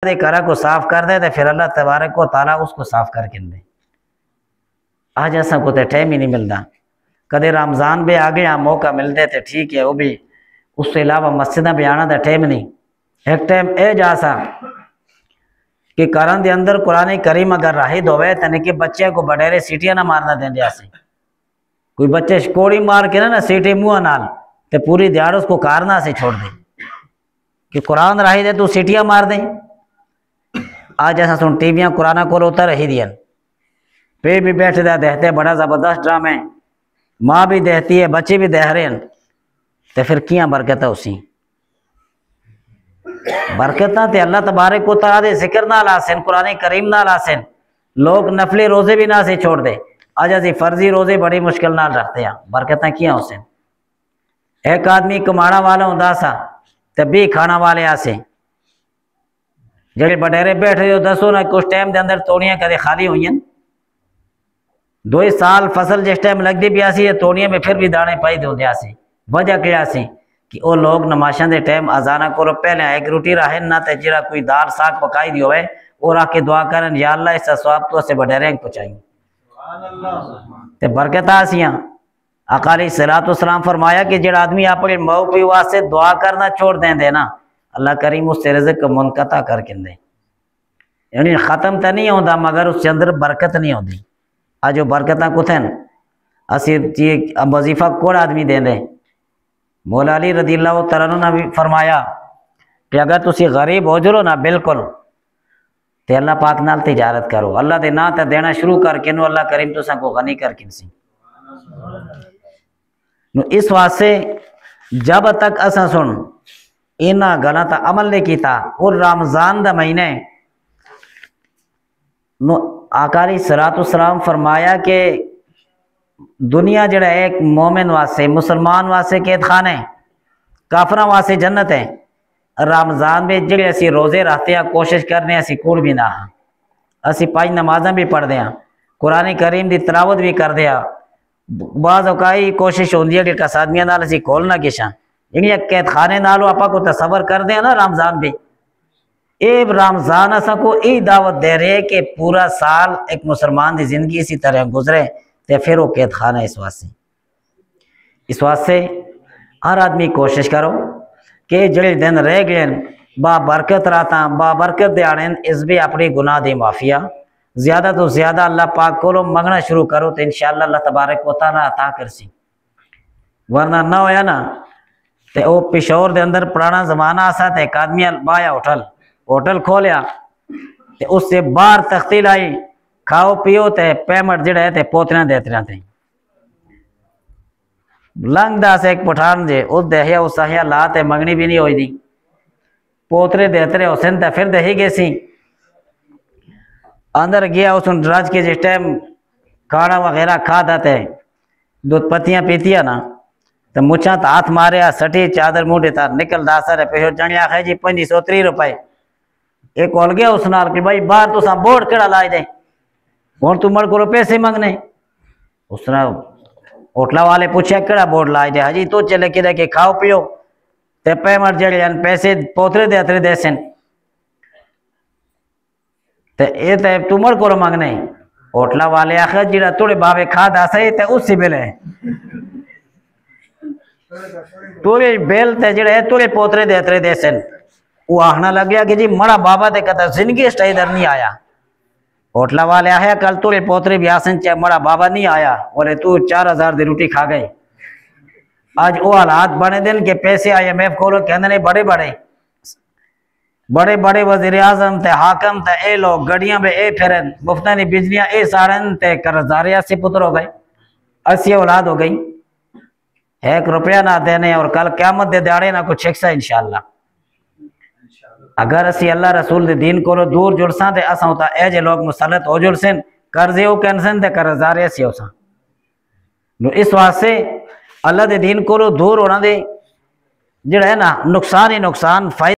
घर को साफ कर दे तो फिर अल्लाह तबारक व तआला उसको साफ करके दे। आज ऐसा को तो टाइम ही नहीं मिलता। कदे रमज़ान भी आ गया मौका मिलते तो ठीक है, वो भी उसके अलावा मस्जिद भी आना तो टाइम नहीं। एक टाइम ए जा सा कि करन के अंदर कुरान करीम अगर राहिद होवे तो कि बच्चे को बडेरे सीटियां ना मारना देंगे। कोई बच्चे कोड़ी मार के ना सीटी मुँह नाल तो पूरी दिहाड़ उसको कारना से छोड़ दे कि कुरान राहिद है तू सीटियां मार दे। आज ऐसा सुन टीवियां कुराना को उतर ही दियन पे भी बैठे देखते बड़ा जबरदस्त ड्रामा है, माँ भी देखती है बच्चे भी देख रहे हैं, तो फिर क्या बरकत है उसी बरकत ते अल्लाह तबारक को तआला दे जिक्र नाल आसन कुरान करीम नाल आसन। लोग नफली रोजे भी ना से छोड़ दे। आज असी फर्जी रोजे बड़ी मुश्किल नाल रखते हैं, बरकत क्या उसन। एक आदमी कमाना वाला होंदा सा ते भी खाना वाले आसे जेडे बडेरे बैठे हो दसो ना कुछ टाइम के अंदर तोड़ियां कदे खाली हुई। 2 साल फसल जिस टाइम लगती भी आसी तोड़ियां में फिर भी दाने पाई होंगे। वजह क्या सी कि वो लोग नमाशा के टाइम अजाना को पहले एक रोटी राहन ना तो जरा कोई दाल साग पकाई दी होवे और आके दुआ करन या अल्लाह इस सवाब तो से बडेरे पहुंचाई ते बरकत आसियां। अकाली सलातो सलाम फरमाया कि जो आदमी अपने मऊ पी वास्ते दुआ करना छोड़ दें ना अल्लाह करीम उससे रिज़्क़ मुनक़ता करके दे। यानी ख़त्म तो नहीं होता मगर उसके अंदर बरकत नहीं होती। आज वो बरकत कुथन असी वजीफा कोड़ आदमी दे दें। मौला अली रज़ियल्लाहु तआला ने भी फरमाया कि अगर तुसी गरीब हो जरो ना बिल्कुल तो अल्लाह पाक नाल तिजारत करो, अल्लाह दे ना तो देना शुरू करके नो अल्लाह करीम तुसा को गनी करके सी। इस वास्ते जब तक असा सुन इन्ह गलों का अमल नहीं किया और रमज़ान का महीने आकाली सलातो सलाम फरमाया कि दुनिया जड़ा एक मोमिन वास्ते मुसलमान वास्ते कैद खाना है, काफरा वास्ते जन्नत है। रमज़ान में जड़े असी रोज़े रखते हैं कोशिश करने असी कूड़ भी ना हाँ, असी 5 नमाज़ा भी पढ़ते हैं, कुरान करीम की तिलावत भी करते हैं। बाज़ औकाई कोशिश होती है कि कसादमियां नाल असी खोलना किशा जी कैद खाने नालों आपा को तसवर करते हैं ना रमज़ान भी। ये रमज़ान असा को यही दावत दे रहे कि पूरा साल एक मुसलमान की जिंदगी इसी तरह गुजरे तो फिर वो कैद खाना। इस वास्ते हर आदमी कोशिश करो कि जड़े दिन रह गए बाबरकत रातां बाबरकत दिहाड़े इस भी अपनी गुनाह की माफिया ज़्यादा तो ज़्यादा अल्लाह पाक को मंगना शुरू करो तो इंशाअल्लाह अल्लाह तबारक व तआला अता कर सी। वरना ना होया ना तो वो पिशोर के अंदर पुराना जमाना आसा तो एक आदमी बाया होटल खोलिया तो उससे बाहर तख्ती लाई खाओ पियो तो पेमेंट जड़ा है तो पोतरियां देतरियां थे लंघदा से एक पठान जे उस दहिया उस सहिया ला ते मंगनी भी नहीं हुई थी पोतरे देतरे हुसन तो फिर दही गए सी अंदर गया उस रज के जिस टाइम खाना वगैरह खाता थे दूध पत्तियां पीतिया ना तो मुछा तो हाथ मारे सटी चादर मुंडे तार निकल दासर पे जने आखे जी 2530 रुपए एक होल गया उस नाल कि भाई बाहर तुसा बोर्ड केड़ा लाई दे हुण तू मड़ को पैसे मंगने। उसने होटला वाले पूछा केड़ा बोर्ड लाई दे हाजी तो चले कि के खाओ पियो ते पेमेंट जड़े पैसे पोतरे देतरे देसन ते ये ते तू मड़ को मंगने। होटला वाले आखे जिहड़ा तोड़े बावे खा दस ते उसी बेले तोरे बेल ते जड़े तोरे पोतरे देतरे देसन। वो आखना लग गया कि जी मड़ा बाबा ते कदा जिंदगी इधर नहीं आया। होटला वाले आया कल तोरे पोतरे भी आसन चाहे मड़ा बाबा नहीं आया बोले तू 4000 की रोटी खा गई। आज वो हालात बने दिन के पैसे IMF को कहते बड़े बड़े वजीर आजम ते हाकम ते ए लोग गड्डियां में ए फिरन मुफ्तानी बिजलियां ए साड़न ते कर्जदारी 80 पुत्र हो गए 80 औलाद हो गई। 1 रुपया ना देने और कल क़यामत दे दिहाड़े ना कुछ शिक्षा इंशाअल्लाह। अगर असी अल्लाह रसूल दे दीन को दूर जुड़सा तो असा होता ए जे लोग मुसलत हो जुड़सन कर्जे हो कैंसन ते कर्जदारी असी होसा। इस वास्ते अल्लाह दे दीन को दूर होना दे जड़ा है ना नुकसान ही नुकसान फायदा